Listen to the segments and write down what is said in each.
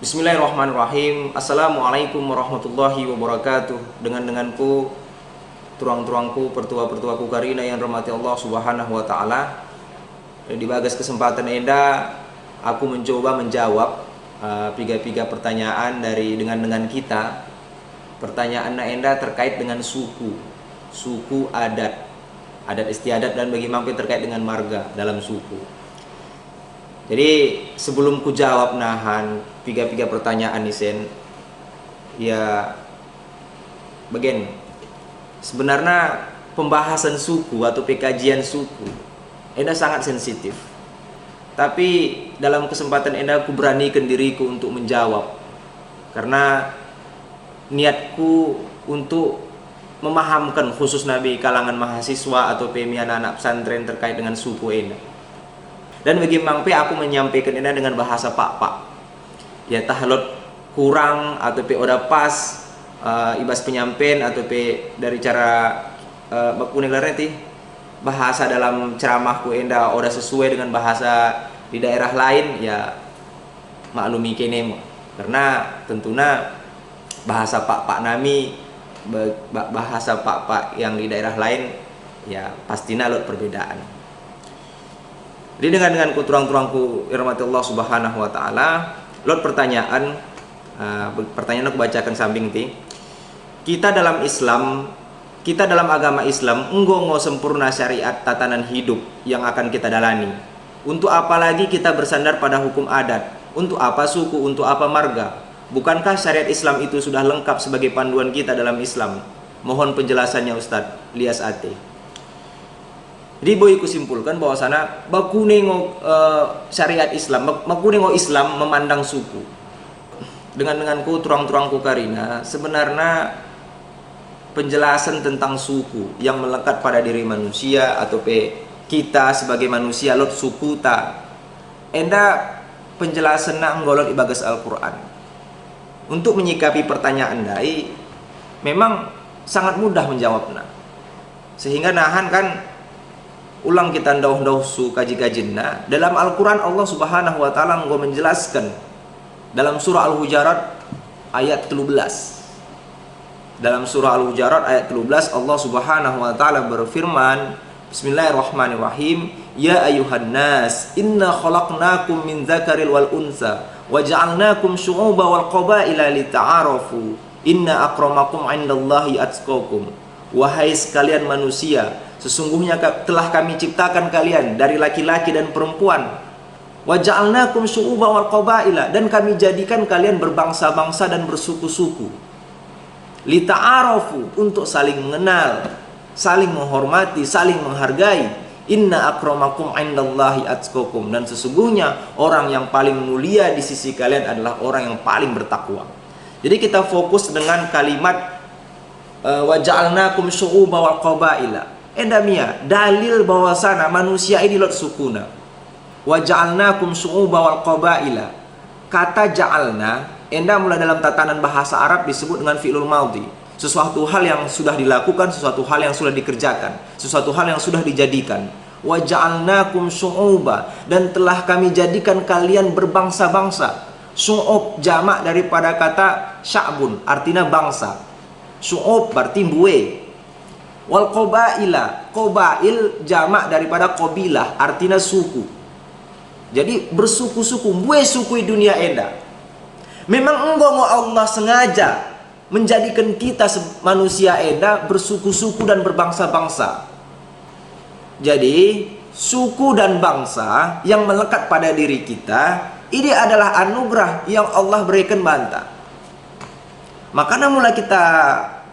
Bismillahirrahmanirrahim. Assalamualaikum warahmatullahi wabarakatuh. Denganku, tuang-tuangku, pertua-pertuaku karina yang rahmati Allah subhanahu wa ta'ala. Di bagas kesempatan enda, aku mencoba menjawab tiga pertanyaan dengan kita. Pertanyaan enda terkait dengan suku adat istiadat dan bagi mampu terkait dengan marga dalam suku. Jadi sebelum ku jawab tiga pertanyaan isen, ya bagian sebenarnya pembahasan suku atau pekajian suku enda sangat sensitif. Tapi dalam kesempatan enda aku beranikan diriku untuk menjawab karena niatku untuk memahamkan khusus nabi kalangan mahasiswa atau anak pesantren terkait dengan suku enda. Dan bagi mangpe aku menyampaikan ini dengan bahasa pak. Ya tahlot kurang atau oda pas ibas penyampaian atau dari cara bakunelarnya bahasa dalam ceramahku enda oda sesuai dengan bahasa di daerah lain, ya maklumi kene. Karena tentunya bahasa pak nami bahasa pak yang di daerah lain ya pastinya lot perbedaan. Jadi dengan turang-turangku irmati Allah subhanahu wa ta'ala, lot pertanyaan aku bacakan samping ti. Kita dalam agama Islam enggo sempurna syariat tatanan hidup yang akan kita dalani. Untuk apa lagi kita bersandar pada hukum adat? Untuk apa suku? Untuk apa marga? Bukankah syariat Islam itu sudah lengkap sebagai panduan kita dalam Islam? Mohon penjelasannya Ustadz Lias Ate. Jadi boy kusimpulkan bahwa sana bakunengo syariat Islam, bakunengo Islam memandang suku. Denganku turang-turangku karina, sebenarnya penjelasan tentang suku yang melekat pada diri manusia atau kita sebagai manusia lot suku ta. Enda penjelasan nggolot ibagas Al-Qur'an. Untuk menyikapi pertanyaan dai memang sangat mudah menjawabnya. Sehingga nahan kan ulang kita ndauh su kaji-kajinna dalam Al-Quran. Allah subhanahu wa ta'ala menjelaskan dalam surah Al-Hujarat ayat 13. Dalam surah Al-Hujarat ayat 13 Allah subhanahu wa ta'ala berfirman, Bismillahirrahmanirrahim, Ya ayuhan nas, inna khalaqnakum min dzakaril wal unsa wa ja'alnakum syu'uba wal qabaila lita'arafu inna akramakum 'indallahi atqakum. Wahai sekalian manusia, sesungguhnya telah kami ciptakan kalian dari laki-laki dan perempuan. Wa ja'alnakum syu'uba wal qabaila, dan kami jadikan kalian berbangsa-bangsa dan bersuku-suku. Lita'arafu, untuk saling mengenal, saling menghormati, saling menghargai. Inna akramakum 'indallahi atqakum, dan sesungguhnya orang yang paling mulia di sisi kalian adalah orang yang paling bertakwa. Jadi kita fokus dengan kalimat wa ja'alnakum syu'uba wal qabaila. Endamia dalil bahwasana manusia ini lot sukuna. Wa ja'alnakum syu'uba wal qabaila. Kata ja'alna enda mulai dalam tatanan bahasa Arab disebut dengan fi'lul madhi. Sesuatu hal yang sudah dilakukan, sesuatu hal yang sudah dikerjakan, sesuatu hal yang sudah dijadikan. Wa ja'alnakum syu'uba, dan telah kami jadikan kalian berbangsa-bangsa. Syu'ub jamak daripada kata sya'bun, artinya bangsa. Syu'ub berarti buwe. Wal qabaila, qabail jamak daripada qabilah, artinya suku. Jadi bersuku-suku, buwe suku di dunia enda. Memang engkau Allah sengaja menjadikan kita manusia enda bersuku-suku dan berbangsa-bangsa. Jadi suku dan bangsa yang melekat pada diri kita ini adalah anugerah yang Allah berikan banta. Makanya mulai kita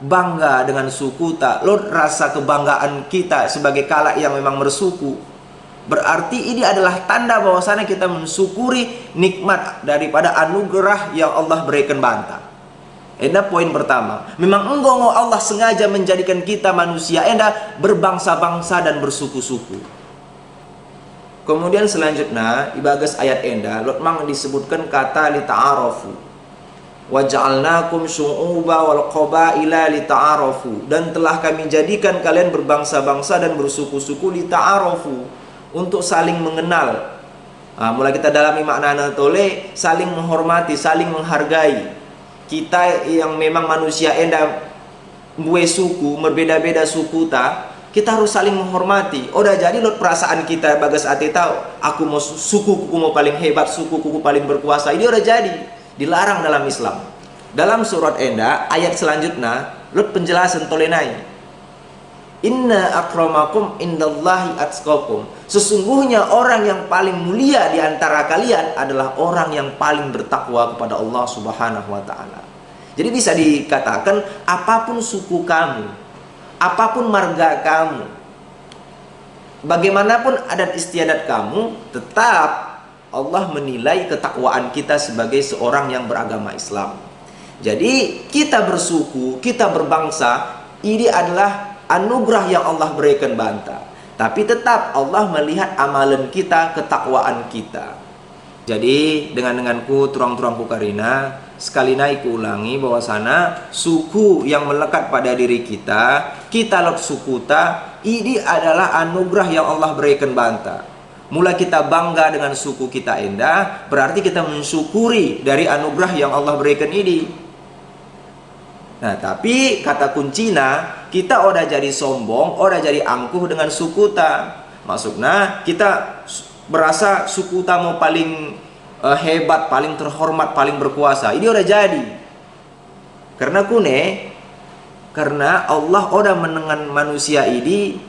bangga dengan suku tak, lo rasa kebanggaan kita sebagai kalak yang memang bersuku, berarti ini adalah tanda bahwasanya kita mensyukuri nikmat daripada anugerah yang Allah berikan banta. Enda poin pertama, memang engkau Allah sengaja menjadikan kita manusia enda berbangsa-bangsa dan bersuku-suku. Kemudian selanjutnya ibagas ayat enda lot mang disebutkan kata lita'arafu. Wa ja'alnakum syu'uba wal qabaila lita'arafu, dan telah kami jadikan kalian berbangsa-bangsa dan bersuku-suku lita'arafu, untuk saling mengenal. Mulai kita dalami makna tole, saling menghormati, saling menghargai. Kita yang memang manusia enda buwe suku, berbeda-beda suku kita harus saling menghormati. Udah jadi lot perasaan kita bagas ati tahu, aku mau suku kuku mau paling hebat, suku kuku paling berkuasa. Ini udah jadi dilarang dalam Islam. Dalam surat enda ayat selanjutnya lot penjelasan tolenai. Inna akramakum indallahi atqakum. Sesungguhnya orang yang paling mulia di antara kalian adalah orang yang paling bertakwa kepada Allah Subhanahu wa taala. Jadi bisa dikatakan apapun suku kamu, apapun marga kamu, bagaimanapun adat istiadat kamu, tetap Allah menilai ketakwaan kita sebagai seorang yang beragama Islam. Jadi kita bersuku, kita berbangsa, ini adalah anugerah yang Allah berikan banta. Tapi tetap Allah melihat amalan kita, ketakwaan kita. Jadi denganku turang-turangku karina, sekali naik ulangi bahwasana suku yang melekat pada diri kita lot suku ini adalah anugerah yang Allah berikan banta. Mulai kita bangga dengan suku kita endah, berarti kita mensyukuri dari anugerah yang Allah berikan ini. Nah, tapi kata kuncinya, kita udah jadi sombong, udah jadi angkuh dengan suku Maksudnya kita berasa suku mau paling hebat, paling terhormat, paling berkuasa. Ini udah jadi. Karena Allah udah menengan manusia ini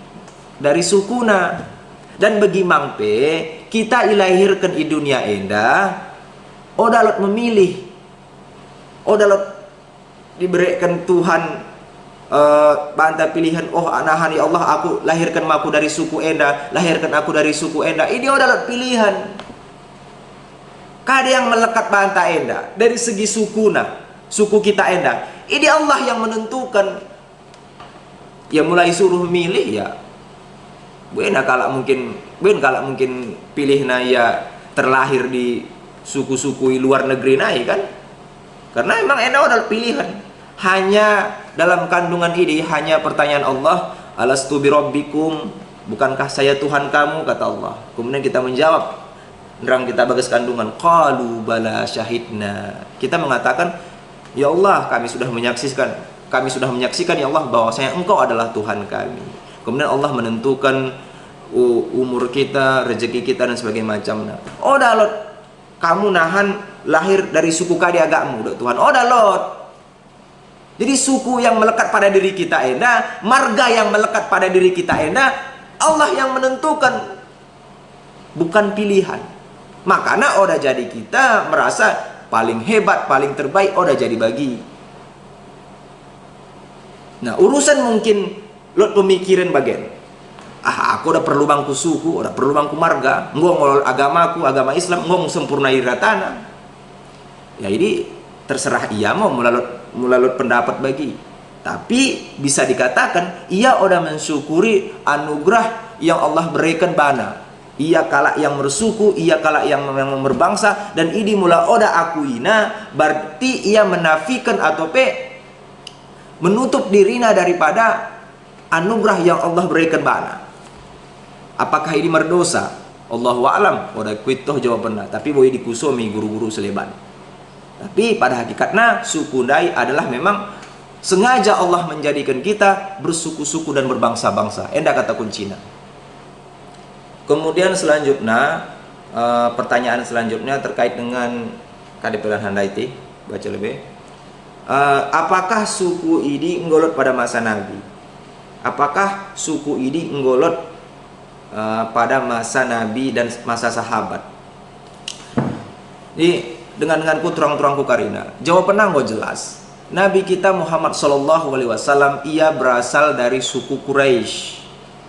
dari sukuna. Dan bagi mangpe kita dilahirkan di dunia endah, udah lot memilih, udah lot diberikan Tuhan banta pilihan. Oh anahan ya Allah, aku lahirkan aku dari suku enda, lahirkan aku dari suku enda. Ini udah lot pilihan. Kada yang melekat banta enda dari segi suku kita enda. Ini Allah yang menentukan. Ya mulai suruh milih ya. Kalau mungkin pilihnya ya terlahir di suku-suku luar negeri naik kan. Karena emang enda udah pilihan. Hanya dalam kandungan ini hanya pertanyaan Allah, alastu birabbikum, bukankah saya Tuhan kamu, kata Allah. Kemudian kita menjawab, nerang kita bagas kandungan, qalu bala syahidna. Kita mengatakan, ya Allah, kami sudah menyaksikan ya Allah bahwasanya Engkau adalah Tuhan kami. Kemudian Allah menentukan umur kita, rezeki kita dan sebagainya macamnya. Oh dalot, kamu nahan lahir dari suku kadi agakmu, Tuhan. Oh dalot. Jadi suku yang melekat pada diri kita enak, marga yang melekat pada diri kita enak, Allah yang menentukan, bukan pilihan. Makanya udah jadi kita merasa paling hebat, paling terbaik, udah jadi bagi. Nah urusan mungkin lot pemikiran bagian. Aku udah perlu bangku suku, udah perlu bangku marga, ngomong agamaku, agama Islam, ngomong sempurna iratana. Ya ini terserah ia mau melalui pendapat bagi. Tapi bisa dikatakan ia udah mensyukuri anugerah yang Allah berikan bana. Ia kalak yang bersuku, ia kalak yang berbangsa, dan ini mula oda akuina, berarti ia menafikan atau menutup dirinya daripada anugerah yang Allah berikan bana. Apakah ini merdosa? Allahu a'lam. Oda kuitoh jawabannya. Tapi boleh dikusumi guru-guru seleban. Tapi pada hakikatnya suku Dai adalah memang sengaja Allah menjadikan kita bersuku-suku dan berbangsa-bangsa. Enda kata kuncinya. Kemudian selanjutnya pertanyaan selanjutnya terkait dengan kadepelan handaiti, baca lebih. Apakah suku ini nggolot pada masa Nabi? Apakah suku ini nggolot pada masa Nabi dan masa sahabat? Jadi denganku terang-terangku karina, jawabannya nggak jelas. Nabi kita Muhammad SAW ia berasal dari suku Quraisy,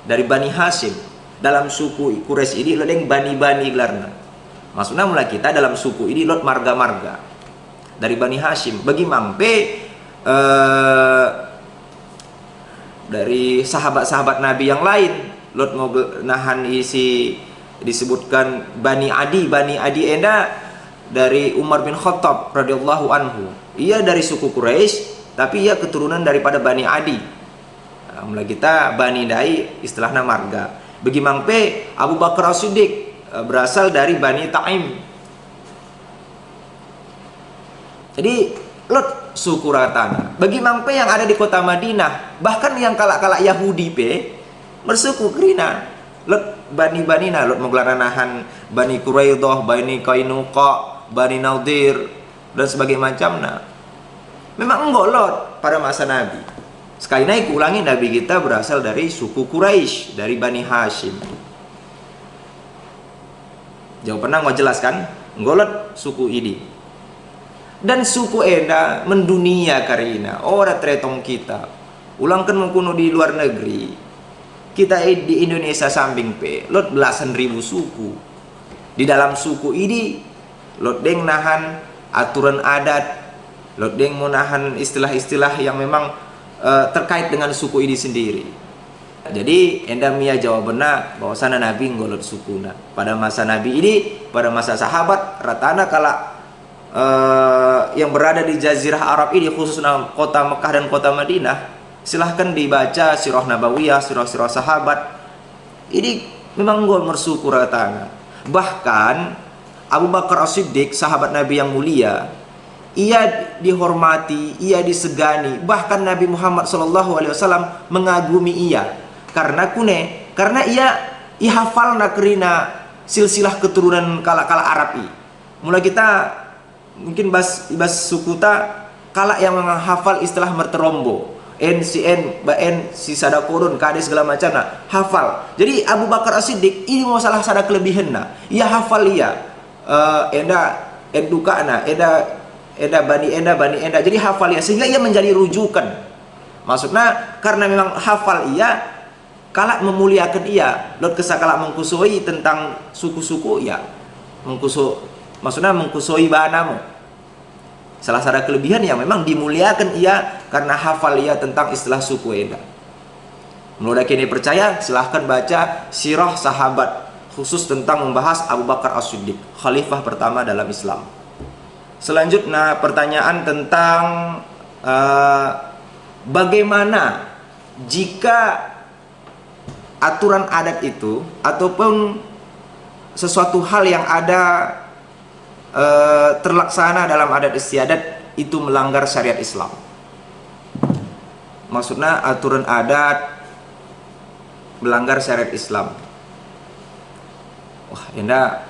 dari Bani Hashim. Dalam suku Quraisy ini lot yang bani-bani gelarna. Maksudnya mulai kita dalam suku ini lot marga-marga dari Bani Hashim. Bagi mampe dari sahabat-sahabat Nabi yang lain, lot mau nahan isi disebutkan Bani Adi enda dari Umar bin Khattab radhiyallahu anhu. Ia dari suku Quraisy, tapi ia keturunan daripada Bani Adi. Mulai kita Bani Dai istilahnya marga. Bagi mangpe Abu Bakar As-Siddiq berasal dari Bani Taim. Jadi lot suku ratana. Bagi mangpe yang ada di kota Madinah, bahkan yang kalak-kalak Yahudi pe bersuku kerina. Lot bani-banina, lot menggelaranahan Bani Quraidah, Bani Qainuqa, Bani Nadir dan sebagainya macamnya. Memang enggak lot pada masa Nabi. Sekali lagi ulangi, Nabi kita berasal dari suku Quraisy, dari Bani Hashim. Jauh pernah mau jelaskan, enggak suku ini. Dan suku enda mendunia karina ora tretong kita ulangkan mengkuno di luar negeri, kita di Indonesia samping pe lot belasan ribu suku. Di dalam suku ini lot deng nahan aturan adat, lot deng menahan istilah-istilah yang memang terkait dengan suku ini sendiri. Jadi enda mia jawabannya bahwasana Nabi ngolot sukuna pada masa Nabi ini, pada masa sahabat ratana kala yang berada di Jazirah Arab ini, khususnya kota Mekah dan kota Madinah, silahkan dibaca sirah nabawiyah, sirah-sirah sahabat. Ini memang gol mersyukur ratana. Bahkan Abu Bakar As-Siddiq, sahabat Nabi yang mulia, ia dihormati, ia disegani, bahkan Nabi Muhammad SAW mengagumi ia karena ia hafal nakrina silsilah keturunan kala-kala Arabi. Mulai kita mungkin bas suku ta kalak yang menghafal istilah merterombo, NCN, BN, si sadakorun, kades segala macam nah, hafal. Jadi Abu Bakar As-Siddiq ini masalah sada kelebihan nah, ia hafal enda eduka nah, enda bani enda, jadi hafal ia sehingga ia menjadi rujukan. Maksudnya karena memang hafal ia, kalak memuliakan ia, lot kesakala mengkusoi tentang suku-suku ya, maksudnya mengkusoi banamu. Salah satu kelebihan yang memang dimuliakan ia karena hafal ia tentang istilah suku enda. Menurut kini percaya, silahkan baca sirah sahabat khusus tentang membahas Abu Bakar As-Siddiq, khalifah pertama dalam Islam. Selanjutnya pertanyaan tentang bagaimana jika aturan adat itu ataupun sesuatu hal yang ada terlaksana dalam adat istiadat itu melanggar syariat Islam. Maksudnya aturan adat melanggar syariat Islam. Wah, enda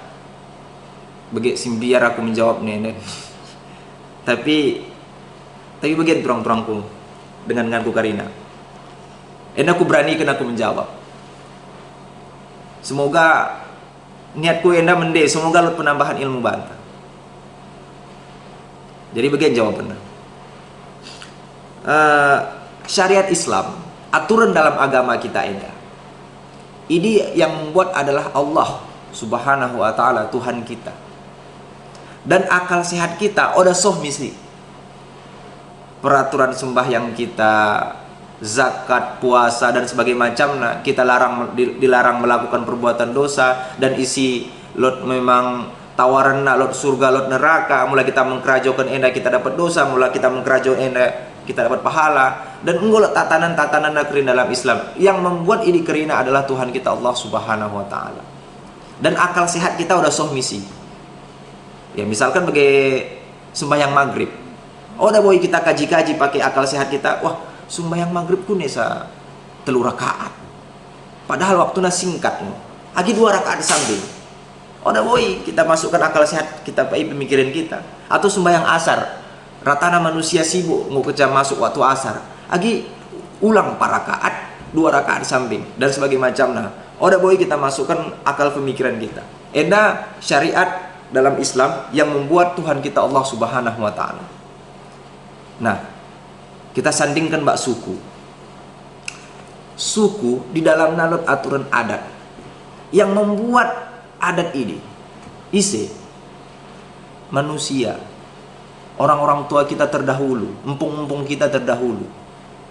bagi simbiar aku menjawab nih. tapi bagian turang-turangku denganku Karina. Enda aku berani kena aku menjawab. Semoga niatku enda mende, semoga lu penambahan ilmu bantah. Jadi bagian jawabannya. Syariat Islam, aturan dalam agama kita enda, ini yang membuat adalah Allah Subhanahu wa ta'ala, Tuhan kita. Dan akal sehat kita udah soh misi. Peraturan sembahyang kita, zakat, puasa dan sebagainya macamnya, kita dilarang melakukan perbuatan dosa, dan isi lot memang tawaran lot surga lot neraka. Mulai kita mengkerajokan enda kita dapat dosa, mulai kita mengkerajo enda kita dapat pahala. Dan enggak tatanan nakrin dalam Islam yang membuat ini kerina adalah Tuhan kita Allah Subhanahu wa ta'ala. Dan akal sehat kita udah soh misi. Ya misalkan bagi sembahyang maghrib, udah boy kita kaji-kaji pakai akal sehat kita, wah sembahyang maghrib ku nesa 3 rakaat, padahal waktunya singkat lagi 2 rakaat samping. Udah boy kita masukkan akal sehat kita pakai pemikiran kita. Atau sembahyang asar, ratana manusia sibuk mau kerja masuk waktu asar, lagi ulang 4 rakaat, 2 rakaat samping dan sebagainya macamnya. Udah boy kita masukkan akal pemikiran kita. Enda syariat dalam Islam yang membuat Tuhan kita Allah Subhanahu wa ta'ala. Nah, kita sandingkan mbak suku di dalam nalot aturan adat yang membuat adat ini isi manusia, orang-orang tua kita terdahulu, empung-empung kita terdahulu,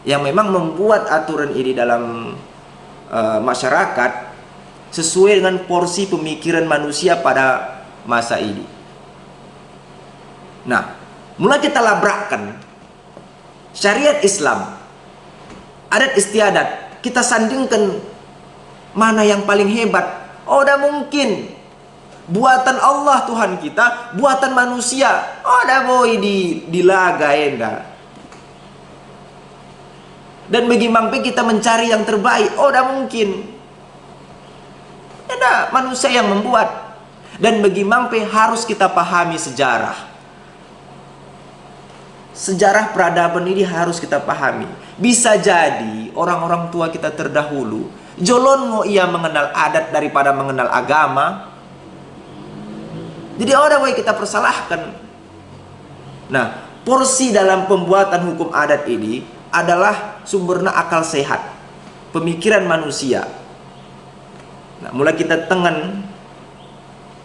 yang memang membuat aturan ini dalam masyarakat sesuai dengan porsi pemikiran manusia pada masa ini. Nah, mulai kita labrakkan syariat Islam, adat istiadat, kita sandingkan mana yang paling hebat. Oh, udah mungkin buatan Allah Tuhan kita, buatan manusia. Oh, dah boy dilaga enda. Dan bagaimana kita mencari yang terbaik? Oh, dah mungkin. Enda manusia yang membuat. Dan bagaimana harus kita pahami sejarah. Sejarah peradaban ini harus kita pahami. Bisa jadi orang-orang tua kita terdahulu jolongo ia mengenal adat daripada mengenal agama. Jadi orang yang kita persalahkan. Nah, porsi dalam pembuatan hukum adat ini adalah sumbernya akal sehat, pemikiran manusia. Nah, mulai kita tengen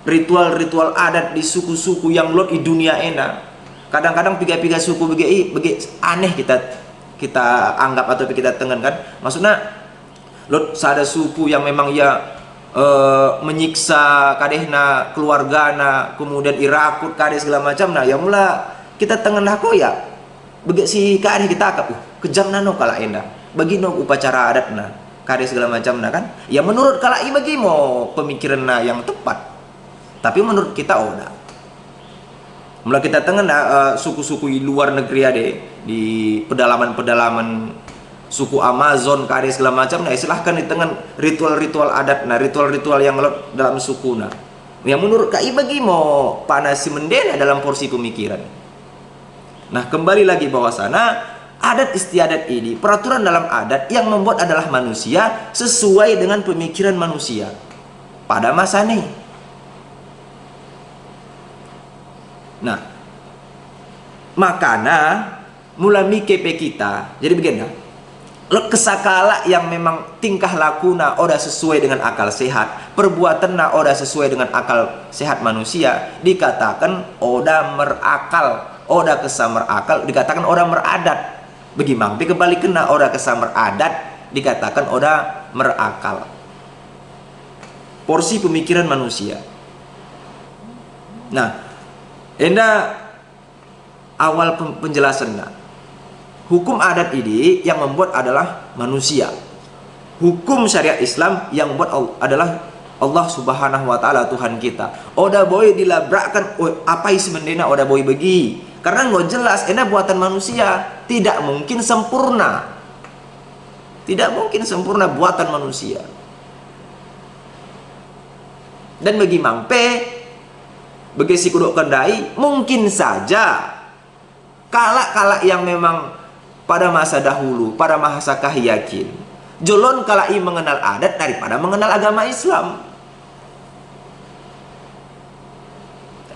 ritual-ritual adat di suku-suku yang lot di dunia enak. Kadang-kadang piga-piga suku begi aneh kita anggap atau kita tengen kan. Maksudnya lot ada suku yang memang ya menyiksa kadehna keluargana, kemudian irakut kadeh segala macam. Nah, ya mula kita tengen lah kok ya begi si kadeh kita akap kejam nano kala enda bagi no upacara adat na kadeh segala macam nah kan. Ya menurut kala i bagi mau pemikiran na yang tepat. Tapi menurut kita dah. Mula kita tengen suku-suku di luar negeri ade di pedalaman-pedalaman suku Amazon kade segala macam. Nah, silahkan di tengen ritual-ritual adat nah ritual-ritual yang dalam suku nah yang menurut kai bagi mau panasi mendena dalam porsi pemikiran. Nah, kembali lagi bahwa sana adat istiadat ini peraturan dalam adat yang membuat adalah manusia sesuai dengan pemikiran manusia pada masa ini. Nah, makana mula mikepe kita jadi begini. Lo kesakala yang memang tingkah lakuna oda sesuai dengan akal sehat, perbuatan na oda sesuai dengan akal sehat manusia, dikatakan oda merakal, oda kesamar akal, dikatakan oda meradat. Bagaimana? Kembali kena oda kesamar adat, dikatakan oda merakal. Porsi pemikiran manusia. Nah, enda awal penjelasannya. Hukum adat ini yang membuat adalah manusia. Hukum syariat Islam yang membuat adalah Allah Subhanahu wa taala Tuhan kita. Oda boy dilabrakkan apa isi mendena oda boy bagi. Karena nggak jelas ena buatan manusia, tidak mungkin sempurna. Tidak mungkin sempurna buatan manusia. Dan bagi mangpe bagi si kuduk kendai mungkin saja kala-kala yang memang pada masa dahulu, pada masa yakin jolon kalai mengenal adat daripada mengenal agama Islam.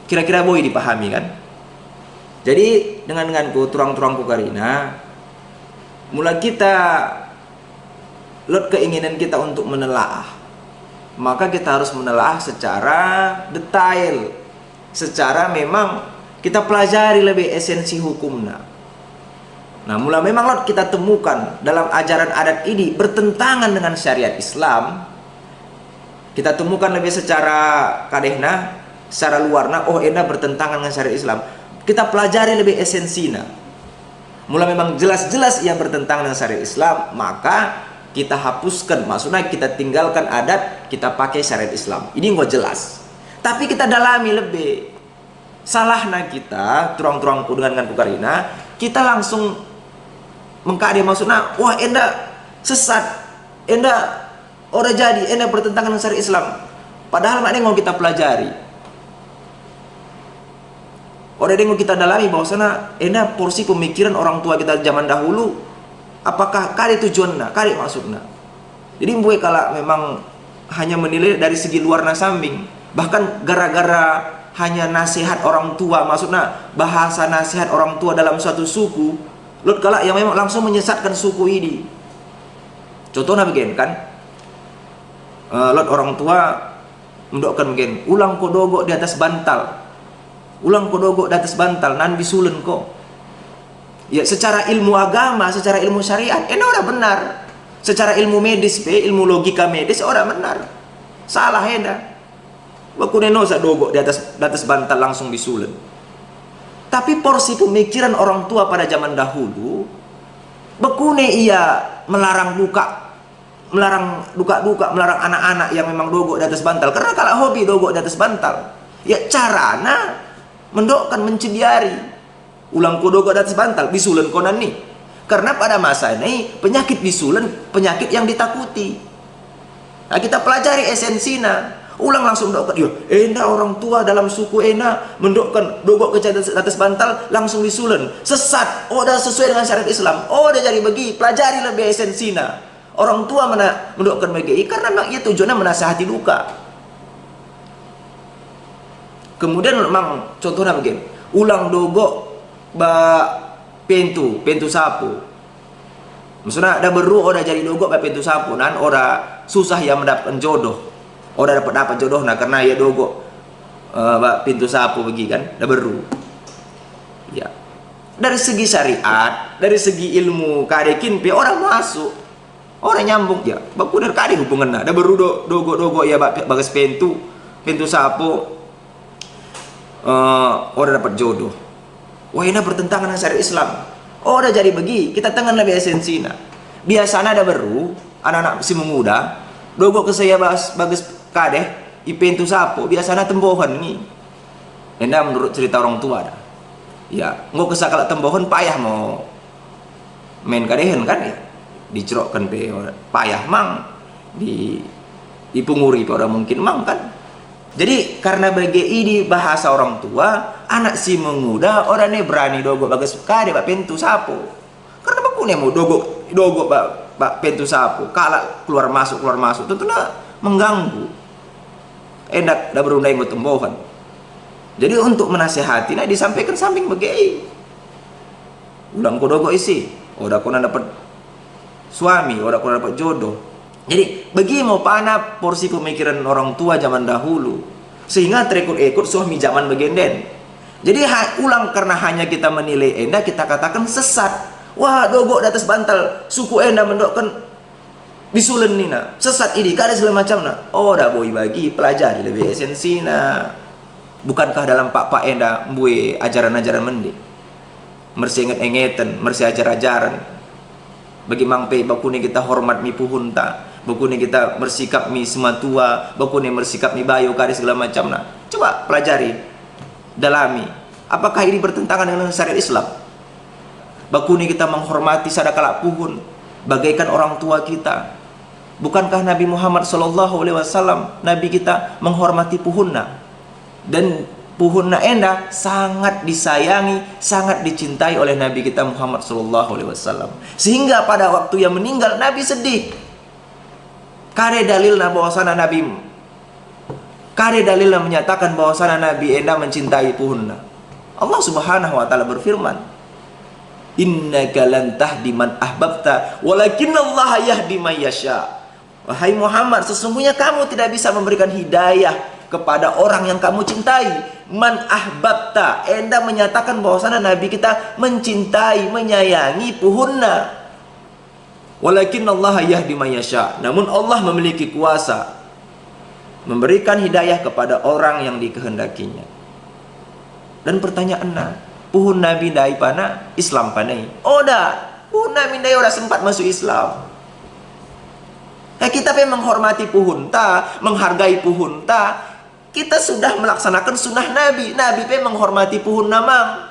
Kira-kira boleh dipahami kan? Jadi dengan-denganku turang-turangku karina mula kita lot keinginan kita untuk menelaah, maka kita harus menelaah secara detail, secara memang kita pelajari lebih esensi hukumnya. Nah, mula memang lot kita temukan dalam ajaran adat ini bertentangan dengan syariat Islam. Kita temukan lebih secara kadehna, secara luarna, oh enda bertentangan dengan syariat Islam. Kita pelajari lebih esensinya. Mula memang jelas-jelas yang bertentangan dengan syariat Islam, maka kita hapuskan, maksudnya kita tinggalkan adat, kita pakai syariat Islam. Ini nggak jelas. Tapi kita dalami lebih. Salahnya kita, turang-turangku dengan Karina, kita langsung mengkade maksudnya, wah enda sesat, enda ora jadi, enda bertentangan dengan syariat Islam. Padahal maknanya mau kita pelajari. Ora dengo kita dalami bahwasana enda porsi pemikiran orang tua kita zaman dahulu, apakah kade tujuannya, kade maksudnya. Jadi mbue kalau memang hanya menilai dari segi luar nasambing, bahkan gara-gara hanya nasihat orang tua, maksudnya bahasa nasihat orang tua dalam suatu suku, lot kala yang memang langsung menyesatkan suku ini. Contohnya begini kan, lot orang tua mendokkan begini, ulang kodogok di atas bantal, ulang kodogok di atas bantal, nan bisulen kok. Ya secara ilmu agama, secara ilmu syariat, udah benar. Secara ilmu medis, ilmu logika medis, udah benar. Salah eda. Wakuneno sa dogo di atas bantal langsung bisulen. Tapi porsi pemikiran orang tua pada zaman dahulu, bekune ia melarang buka melarang duka-duka, melarang anak-anak yang memang dogok di atas bantal. Karena kalau hobi dogok di atas bantal, ya carana mendokkan mencediari. Ulang ko dogok di atas bantal, bisulan konan nih. Karena pada masa ini penyakit bisulan, penyakit yang ditakuti. Nah, kita pelajari esensinya. Ulang langsung dokkan, yo, orang tua dalam suku mendokkan dogok ke atas bantal langsung bisulan. Sesat, udah sesuai dengan syariat Islam. Udah jadi bagi, pelajari lebih esensinya. Orang tua mendokkan bagi, karena memang itu tujuannya menasihati duka. Kemudian memang contohnya begini, ulang dogok pintu sapu. Maksudnya ada beru udah jadi dogok pintu sapu, nan udah susah yang mendapatkan jodoh. Udah dapat jodoh, nah karena ya dogok pintu sapu begi kan, udah beru. Ya. Dari segi syariat, dari segi ilmu kadekin pe orang masuk. Orang nyambung ya, baku dari kade hubungan ada beru dogok ya bagas pintu sapu. Udah dapat jodoh. Wah, ini bertentangan dengan syariat Islam. Udah jadi begi, kita tengan lebih esensinya. Biasanya ada beru, anak-anak si muda, dogok ke saya bagas kadeh, i pintu sapu, biasanya tembohan nih. Enda menurut cerita orang tua dah. Ya, nggak kesal kalau tembohan payah mau main kadehan kan ya. Dicerokkan pe payah mang, dipunguri pada mungkin mang kan. Jadi karena BGI di bahasa orang tua, anak si muda orang ini berani dogok bagas kadeh bak pintu sapu. Karena baku nih mau dogok bak pintu sapu, kalau keluar masuk tentunya mengganggu. Endak dah berundai tembohan. Jadi untuk menasihati, nah disampaikan samping BGI. Ulang ko dogok isi, udah kena dapat suami, udah kena dapat jodoh. Jadi bagi mau pana porsi pemikiran orang tua zaman dahulu, sehingga terikut-ikut suami zaman begenden. Jadi ulang karena hanya kita menilai enda, kita katakan sesat. Wah, dogok di atas bantal, suku enda mendokkan bisulen nina, sesat ini, kada segala macam na. Oh, dah boy bagi pelajari lebih esensi na. Bukankah dalam pak enda mbue ajaran-ajaran mendi, mersi inget-ingetan, mersi ajar-ajaran. Bagi mangpe bakuni kita hormat mi puhunta, bakuni kita bersikap mi sematua, bakuni bersikap mi bayo kada segala macam na. Coba pelajari, dalami. Apakah ini bertentangan dengan syariat Islam? Bakuni kita menghormati sadakala puhun, bagaikan orang tua kita. Bukankah Nabi Muhammad SAW, Nabi kita menghormati puhunna, dan puhunna enda sangat disayangi, sangat dicintai oleh Nabi kita Muhammad SAW. Sehingga pada waktu yang meninggal Nabi sedih. Kare dalilna bahwasana Nabi, kare dalilna menyatakan bahwasana Nabi enda mencintai puhunna. Allah Subhanahu wa taala berfirman, innaka lan tahdi man ahbabta walakinnallaha yahdi man yasha. Wahai Muhammad, sesungguhnya kamu tidak bisa memberikan hidayah kepada orang yang kamu cintai. Man ahbabta, enda menyatakan bahwasanya Nabi kita mencintai, menyayangi puhunna. Walakinnallaha yahdi man yasha. Namun Allah memiliki kuasa memberikan hidayah kepada orang yang dikehendakinya. Dan pertanyaannya, puhun Nabi dai pana Islam panai. Oh dah, puhun Nabi dai orang sempat masuk Islam. Kita menghormati puhunta, menghargai puhunta. Kita sudah melaksanakan sunnah Nabi. Nabi menghormati puhun namang.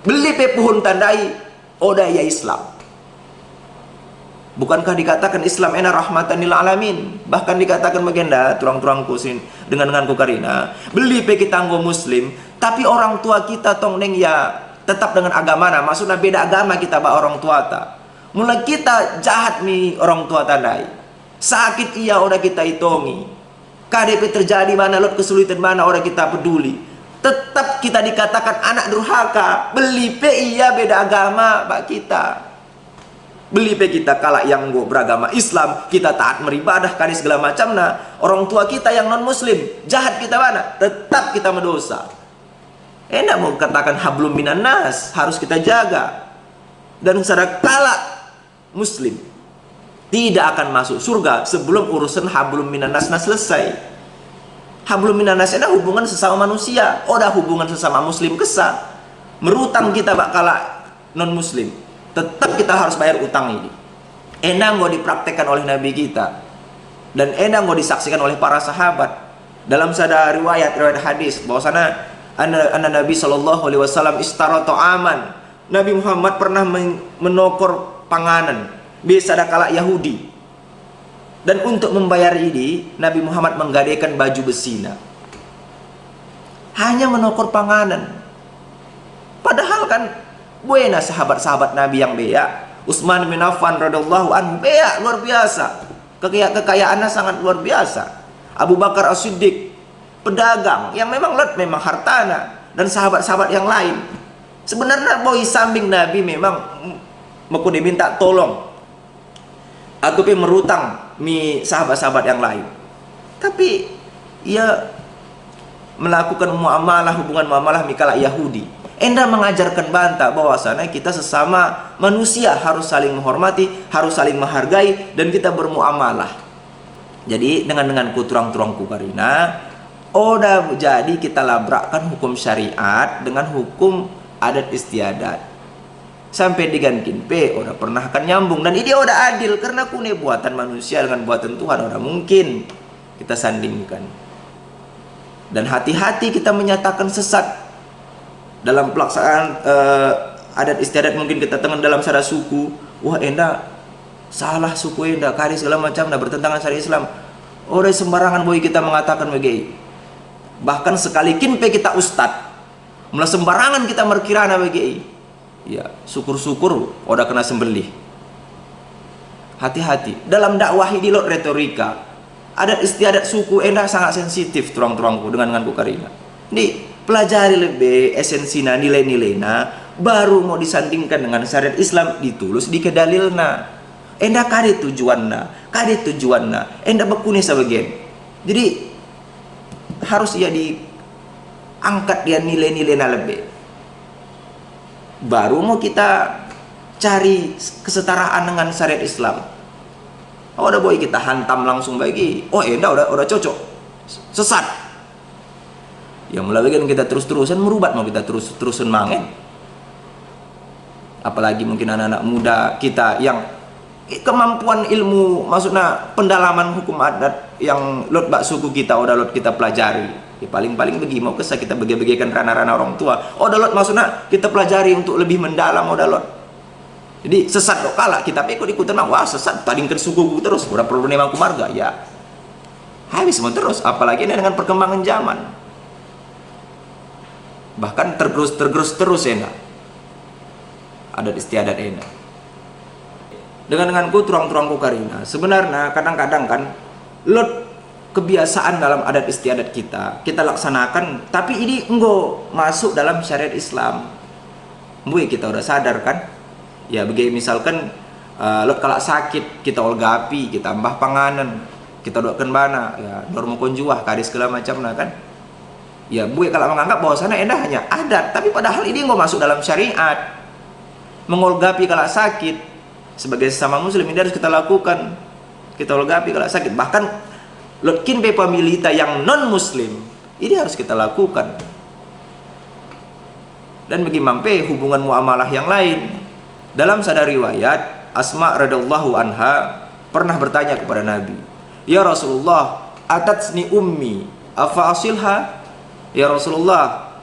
Beli puhun tandai, oda ya Islam. Bukankah dikatakan Islam ena rahmatan lil alamin? Bahkan dikatakan bagenda turang-turangku dengan ku karina. Beli kita anggo muslim, tapi orang tua kita tong neng ya tetap dengan agama na. Maksudnya beda agama kita ba orang tua ta. Mulai kita jahat mi orang tua tandai, sakit iya udah kita hitungi, KDP terjadi mana, lot kesulitan mana udah kita peduli, tetap kita dikatakan anak durhaka. Beli pe iya beda agama bak kita, beli pe kita kalak yang beragama Islam, kita taat beribadah kali segala macam nah. Orang tua kita yang non muslim, jahat kita mana, tetap kita mendosa. Enak mau katakan hablum minan nas, harus kita jaga. Dan secara kalak muslim tidak akan masuk surga sebelum urusan hablum minan nas selesai. Hablum minan nas itu hubungan sesama manusia. Udah hubungan sesama muslim kesah. Merutang kita bakala non muslim, tetap kita harus bayar utang ini. Enang gak dipraktekkan oleh Nabi kita, dan enang gak disaksikan oleh para sahabat. Dalam sada riwayat hadis bahwasana anna Nabi sallallahu alaihi wasallam istarata aman. Nabi Muhammad pernah menokor panganan bisa ada kala Yahudi. Dan untuk membayar ini Nabi Muhammad menggadaikan baju besina. Hanya menokor panganan. Padahal kan buena sahabat-sahabat Nabi yang beya. Utsman bin Affan radhiyallahu anhu beya luar biasa. Kekayaannya sangat luar biasa. Abu Bakar As-Siddiq pedagang yang memang hartana, dan sahabat-sahabat yang lain. Sebenarnya boy samping Nabi memang mau diminta tolong atau merutang mi sahabat-sahabat yang lain. Tapi ia melakukan hubungan muamalah mikala Yahudi. Enda mengajarkan bantah bahwasanya kita sesama manusia harus saling menghormati, harus saling menghargai, dan kita bermuamalah. Jadi dengan kuturang-turangku karina, oda jadi kita labrakkan hukum syariat dengan hukum adat istiadat. Sampai digankin oda pernah akan nyambung, dan ini oda adil karena kune buatan manusia dengan buatan Tuhan oda mungkin kita sandingkan. Dan hati-hati kita menyatakan sesat dalam pelaksanaan adat istiadat. Mungkin kita tengah dalam sada suku, wah enda salah suku enda kari segala macam dah bertentangan syariat Islam. Orang sembarangan boy kita mengatakan begitu. Bahkan sekalikin kita ustad, mulai sembarangan kita merkirana begitu. Ya syukur-syukur udah kena sembelih. Hati-hati dalam dakwah ini lo retorika. Adat istiadat suku enda sangat sensitif turang-turangku dengan karina. Ini pelajari lebih esensinya, nilai-nilainya, baru mau disandingkan dengan syariat Islam, ditulus di kedalilna. Enda kade tujuanna, enda bekune sebagian. Jadi harus ia diangkat dia nilai-nilainya lebih. Baru mau kita cari kesetaraan dengan syariat Islam. Oh, udah boy kita hantam langsung bagi. Oh, enda udah cocok. Sesat. Ya mulai bagian kita terus-terusan merubat, mau kita terus-terusan mangen. Apalagi mungkin anak-anak muda kita yang kemampuan ilmu, maksudnya pendalaman hukum adat yang lot bak suku kita udah lot kita pelajari. Ya paling-paling bagi mau kesah kita bagi-bagikan rana-rana orang tua. Udah lot maksudnya kita pelajari untuk lebih mendalam udah lot. Jadi sesat kok kalah kita ikut-ikutan, wah sesat tadi ke suku terus udah perlu nemang marga ya. Habis semua terus, apalagi ini dengan perkembangan zaman. Bahkan tergerus terus enak adat istiadat enak. Dengan turang-turangku karina, sebenarnya kadang-kadang kan lot kebiasaan dalam adat istiadat kita laksanakan, tapi ini enggak masuk dalam syariat Islam. Mui kita udah sadar kan? Ya bagi misalkan lot kalau sakit kita olgapi, kita tambah panganan, kita doakan bana, ya dormo konjuah kadis segala macam nah kan. Ya bu kalau menganggap bahwasanya enda hanya adat, tapi padahal ini nggak masuk dalam syariat. Mengolgapi kalau sakit sebagai sesama muslim ini harus kita lakukan. Kita olgapi kalau sakit. Bahkan lotkin pe pamilita yang non muslim ini harus kita lakukan. Dan bagi mampe hubungan muamalah yang lain. Dalam sadar riwayat Asma radhiyallahu anha pernah bertanya kepada Nabi, "Ya Rasulullah, atatsni ummi, afa asilha?" Ya Rasulullah,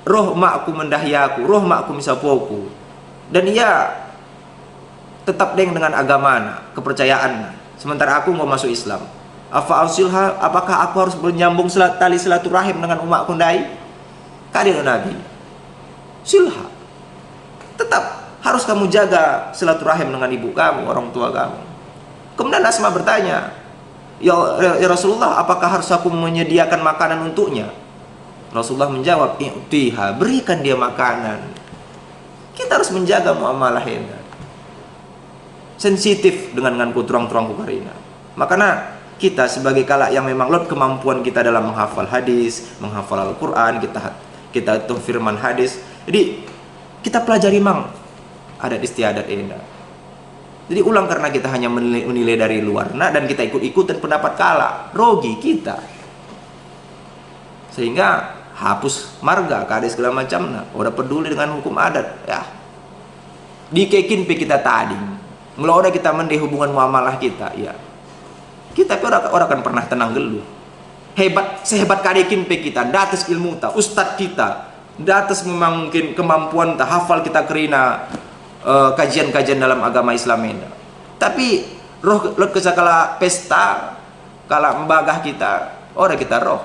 roh makku mendahyaku, roh makku misapoku, dan ia tetap dengan agama, kepercayaan. Sementara aku mau masuk Islam. Afa ausilha, apakah aku harus menyambung tali silaturahim dengan umatku dai? Kata Nabi, silha. Tetap harus kamu jaga silaturahim dengan ibu kamu, orang tua kamu. Kemudian Asma bertanya, ya Rasulullah, apakah harus aku menyediakan makanan untuknya? Rasulullah menjawab, "I'tiha, berikan dia makanan." Kita harus menjaga muamalah ini. Sensitif dengan turang-turangku karina. Makanya kita sebagai kalak yang memang lot kemampuan kita dalam menghafal hadis, menghafal Al-Qur'an, kita tuh firman hadis. Jadi kita pelajari mang adat istiadat ini. Jadi ulang karena kita hanya menilai dari luar dan kita ikut-ikutan pendapat kalak, rogi kita. Sehingga hapus marga kade segala macam udah peduli dengan hukum adat ya dikekin pe kita tadi Mula udah kita mendih hubungan muamalah kita, ya. Kita orang kan pernah tenang gelu. Hebat, sehebat kadekin pe kita, dates ilmu ta, ustad kita, dates memang mungkin kemampuan ta, hafal kita kerina kajian-kajian dalam agama Islam ini. Tapi roh kesakala pesta, kala membagah kita, orang kita roh.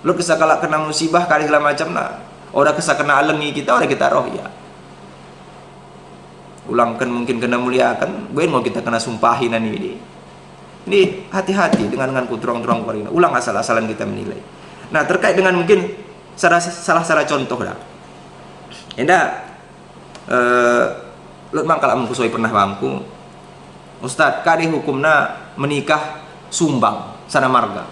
Lo kesakala kena musibah kali segala macam nah, orang kesakana alengi kita, orang kita roh ya. Ulangkan mungkin kena muliakan, gue mau kita kena sumpahin ini. Ini hati-hati dengan kuturang-turang korina. Ulang asal-asalan kita menilai. Nah terkait dengan mungkin salah contoh dah. Enda lu mang kalau mengkusoi pernah bangku, Ustadz, kade hukumna menikah sumbang sana marga.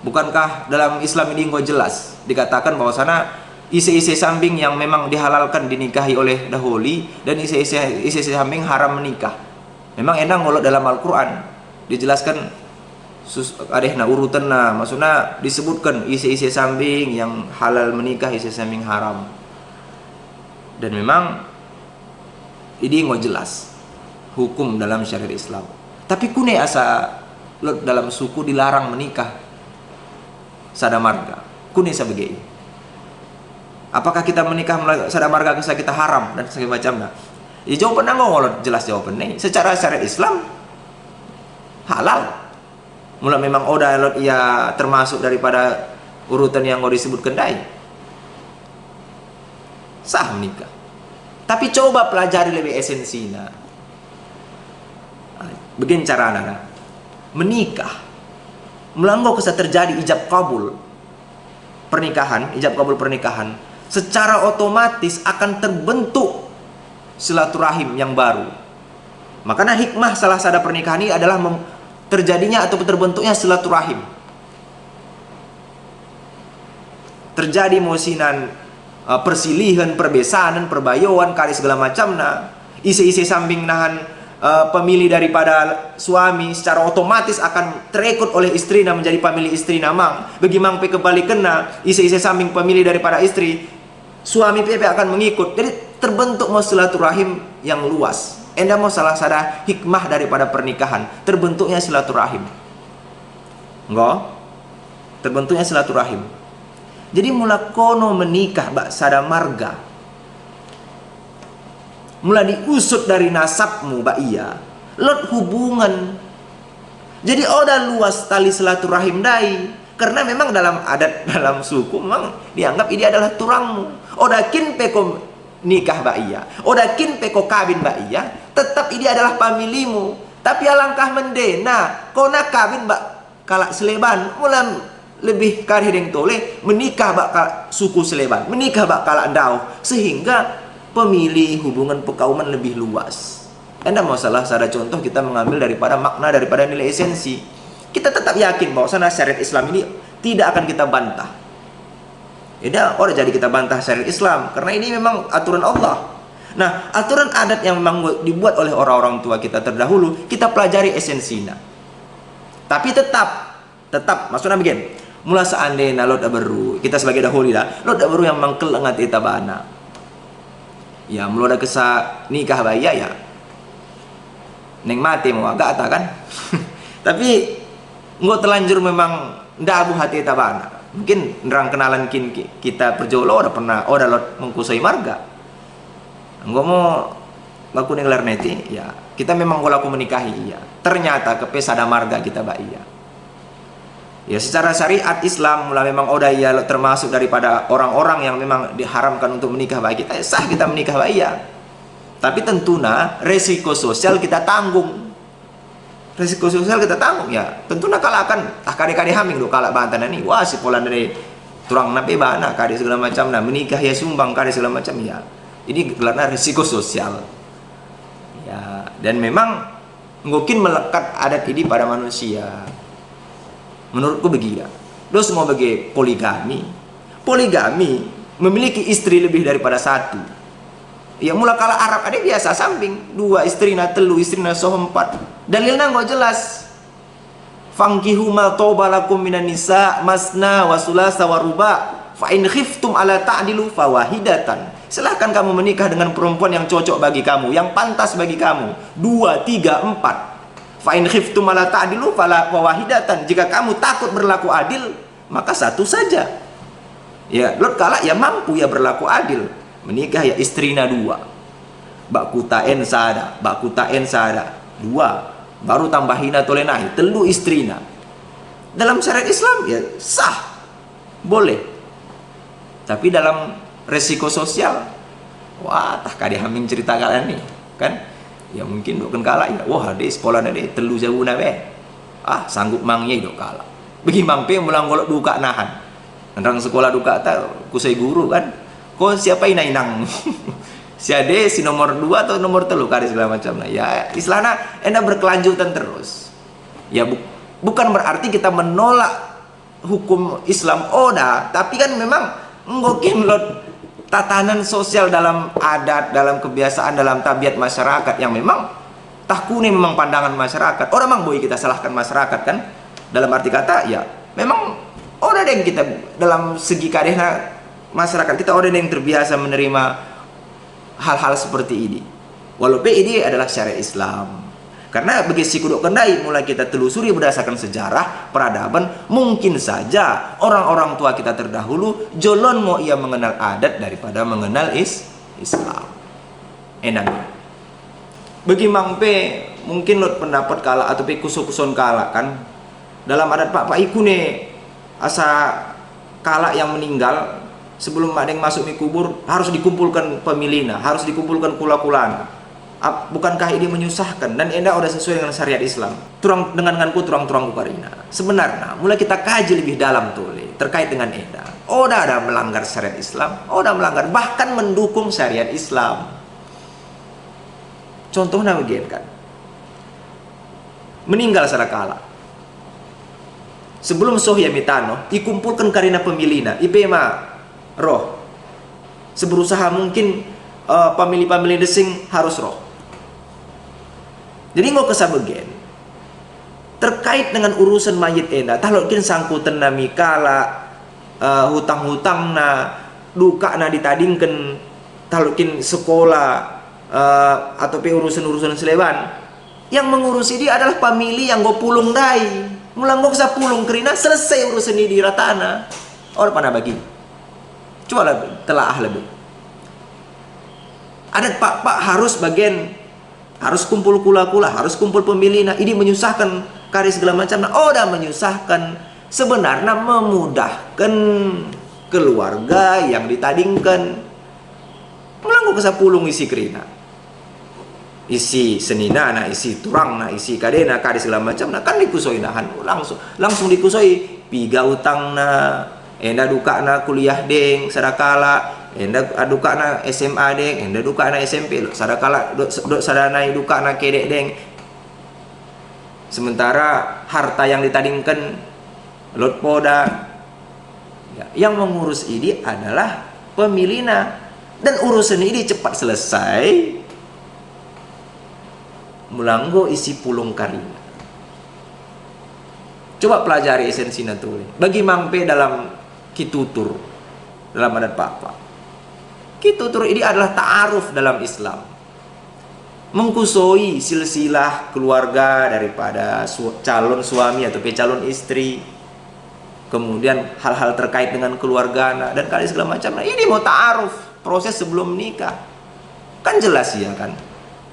Bukankah dalam Islam ini nggak jelas dikatakan bahwa sana isi-isi samping yang memang dihalalkan dinikahi oleh dahuli dan isi-isi samping haram menikah. Memang enak ngolot dalam Al-Quran dijelaskan adehna urutanna, maksudnya disebutkan isi-isi samping yang halal menikah, isi samping haram. Dan memang ini nggak jelas hukum dalam syariat Islam. Tapi kune asa dalam suku dilarang menikah sada marga. Kune sebagai apakah kita menikah sada marga kisah kita haram dan segala macamnya? Ya jawabannya ngolot jelas jawabannya. Secara syariat Islam halal. Mula memang oda ia termasuk daripada urutan yang mau disebutkan dai. Sah menikah. Tapi coba pelajari lebih esensinya. Begini cara anak menikah. Melanggo bisa terjadi ijab kabul pernikahan, ijab kabul pernikahan. Secara otomatis akan terbentuk silaturahim yang baru. Makanya hikmah salah satu pernikahan ini adalah terjadinya atau terbentuknya silaturahim. Terjadi musinan persilihan, perbesanan, perbayoan, kali segala macam nah. Isi-isi samping nahan pemilih daripada suami secara otomatis akan terekod oleh istrinya menjadi pemilih istri namang. Bagaimana kebalikan isi-isi samping pemilih daripada istri, suami PP akan mengikut. Jadi terbentuk mau silaturahim yang luas. Enda mau salah satu hikmah daripada pernikahan, terbentuknya silaturahim. Enggak? Terbentuknya silaturahim. Jadi mula kono menikah bak sada marga. Mula diusut dari nasabmu bak iya. Lot hubungan. Jadi oda luas tali silaturahim dai. Karena memang dalam adat dalam suku memang dianggap ini adalah turangmu. Oda kin peko nikah bak iya. Oda kin peko kawin bak iya. Tetap ini adalah pamilimu. Tapi alangkah mendena. Kona kawin bak kalak seleban. Mula lebih karhideng tole menikah bak suku seleban. Menikah bak kalak dau. Sehingga pemilih hubungan perkauman lebih luas. Anda masalah sada contoh kita mengambil daripada makna daripada nilai esensi. Kita tetap yakin bahwa sana syariat Islam ini tidak akan kita bantah. Ya, orang jadi kita bantah syariat Islam karena ini memang aturan Allah. Nah, aturan adat yang memang dibuat oleh orang-orang tua kita terdahulu, kita pelajari esensinya. Tapi tetap maksudnya begini, mula seandainya lo baru, kita sebagai dahulu dah, lo baru yang mangkel ngat itabana. Ya, mula ada kesa nikah baya ya. Neng mati mau agak tak kan? Tapi nggak terlanjur memang ndak abu hati tabana. Mungkin nerang kenalan kita perjolo udah pernah lot mengkusai marga. Nggak mau ngaku ngelar neti ya. Kita memang kalau aku menikahi ya. Ternyata kepesada marga kita ba iya. Ya secara syariat Islam mulai memang ya termasuk daripada orang-orang yang memang diharamkan untuk menikah ba kita. Sah kita menikah ba iya. Tapi tentunya resiko sosial kita tanggung. Risiko sosial kita tanggung ya. Tentunya kalau akan kade-kade haming do kalau bantan ini. Wah si polan dari turang nape bana kade segala macam nah menikah ya sumbang kade segala macam ya. Ini gelarnya risiko sosial. Ya, dan memang mungkin melekat adat ini pada manusia. Menurutku begitu. Do semua bagi poligami. Poligami memiliki istri lebih daripada satu. Ya mula kala Arab ada biasa samping dua istri na telu istri na soh empat. Dalilnya nggak jelas. Fankihu ma toba lakum minan nisa masna wa sulasa wa ruba Fa in khiftum ala ta'dilu fawahidatan. Silahkan kamu menikah dengan perempuan yang cocok bagi kamu, yang pantas bagi kamu. 2, 3, 4. Fa in khiftum ala ta'dilu fawahidatan. Jika kamu takut berlaku adil, maka satu saja. Ya, lot kala ya mampu ya berlaku adil. Menikah ya istrina 2. Bakutain sada, 2. Baru tambahina tolenai, telu istrina. Dalam syariat Islam ya sah. Boleh. Tapi dalam resiko sosial, wah, tak kadi haming cerita kalian nih, kan? Ya mungkin bukan kalah ya. Wah, di sekolah nade telu jauh nabe. Ah, sanggup mangnya dok kalah. Bagi mampe mulang golok duka nahan. Nang sekolah duka tak kusai guru kan. Kok siapa inang? Si ade si nomor 2 atau nomor 3 kali segala macam. Nah, ya istilahnya enak berkelanjutan terus. Ya bukan berarti kita menolak hukum Islam oda, tapi kan memang ngokin lot tatanan sosial dalam adat, dalam kebiasaan, dalam tabiat masyarakat yang memang takuni memang pandangan masyarakat. Orang memang boleh kita salahkan masyarakat kan? Dalam arti kata ya memang orang yang kita dalam segi kadehna masyarakat kita orang yang terbiasa menerima hal-hal seperti ini. Walaupun ini adalah syariat Islam. Karena bagi si kuduk kendai mulai kita telusuri berdasarkan sejarah, peradaban, mungkin saja orang-orang tua kita terdahulu jolon mau ia mengenal adat daripada mengenal Islam. Enaknya. Bagi mangpe mungkin lot pendapat kala atau kuso-kuson kala kan dalam adat pak iku ne asa kala yang meninggal sebelum madeng masuk di kubur harus dikumpulkan pemilina, harus dikumpulkan kula-kulana. Bukankah ini menyusahkan dan endah udah sesuai dengan syariat Islam? Turang dengan nganku turang-turang kukarina. Sebenarnya mulai kita kaji lebih dalam tuh terkait dengan endah. Udah ada melanggar syariat Islam, udah melanggar bahkan mendukung syariat Islam. Contohnya begini kan. Meninggal sadakala. Sebelum sohya mitano, dikumpulkan karina pemilina, ipema roh. Seberusaha mungkin pamili-pamili desing harus roh. Jadi nggak kesabagian terkait dengan urusan mayit enda talokin sangkutan nami kala hutang-hutang na duka na ditadingkan talokin sekolah atau urusan-urusan seleban yang mengurusi dia adalah pamili yang gue pulung dai mulang gue bisa pulung kerina selesai urusan ini di ratana orang pada bagi coba telah lebih ada pak harus bagian harus kumpul kula-kula, harus kumpul pemilih. Nah, ini menyusahkan kari segala macam. Nah, udah menyusahkan. Sebenarnya memudahkan keluarga yang ditadingkan. Melangkuk ke sapulung isi kerina. Isi senina, nah isi turang, nah isi kadena, kari segala macam. Nah, kan dikusoi nahan. Langsung dikusoi. Piga utang na, enda duka na kuliah deng, sadakala. Enda duka na SMA deng, enda duka na SMP, sadakala sadana duka na kedek deng. Sementara harta yang ditadingkan lot poda ya, yang mengurus ini adalah pemilina dan urusan ini cepat selesai mulanggo isi pulung karina. Coba pelajari esensi natural bagi mampe dalam kitutur dalam adat papa. Kitutur ini adalah ta'aruf dalam Islam. Mengkusoi silsilah keluarga daripada calon suami atau calon istri. Kemudian hal-hal terkait dengan keluarga dan kali segala macam. Nah, ini mau ta'aruf, proses sebelum nikah. Kan jelas ya kan.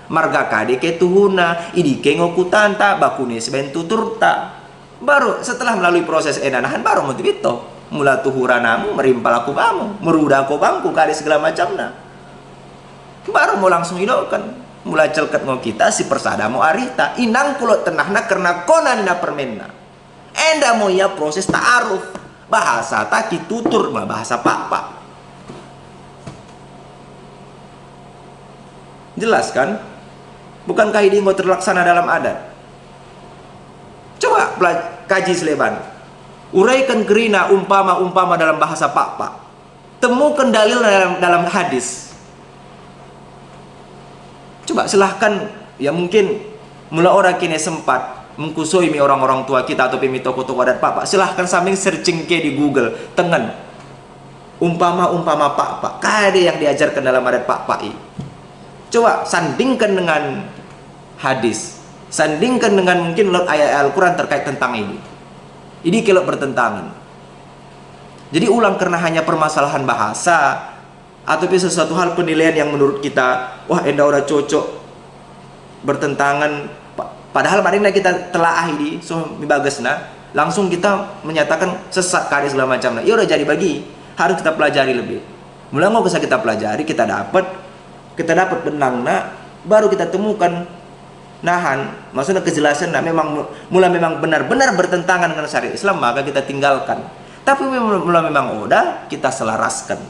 Marga kade ke tuhuna, idi ke ngokutanta, bakune sebentu turta. Baru setelah melalui proses enanahan baru mau dibito. Mula tuhuranamu merimpal aku bamu merudah aku bangku kali segala macamnya baru mau langsung hidupkan mula celket mau kita si persada mau arita inang kulot tenahna karena konanina permenna enda mau ya proses ta'aruf bahasa taki tutur bahasa papa jelas kan bukankah ini mau terlaksana dalam adat coba kaji seleban uraikan kerina umpama dalam bahasa pak. Temukan dalil dalam hadis. Coba silahkan ya mungkin mula orang kini sempat mengkusoi orang-orang tua kita atau pemi toko-toko adat pak. Silahkan sambil searching ke di Google tengen. Umpama pak kada yang diajarkan dalam adat pak ini. Coba sandingkan dengan hadis, sandingkan dengan mungkin ayat Al-Quran terkait tentang ini. Ini kalau bertentangan. Jadi ulang karena hanya permasalahan bahasa atau sesuatu hal penilaian yang menurut kita wah enda udah cocok bertentangan, padahal padahal kita telaah ini so bagasna langsung kita menyatakan sesat kali segala macam. Ya udah jadi bagi harus kita pelajari lebih. Mulai nggak bisa kita pelajari, kita dapat benang baru kita temukan nahan, maksudnya kejelasan memang benar-benar bertentangan dengan syariat Islam, maka kita tinggalkan. Tapi memang udah kita selaraskan.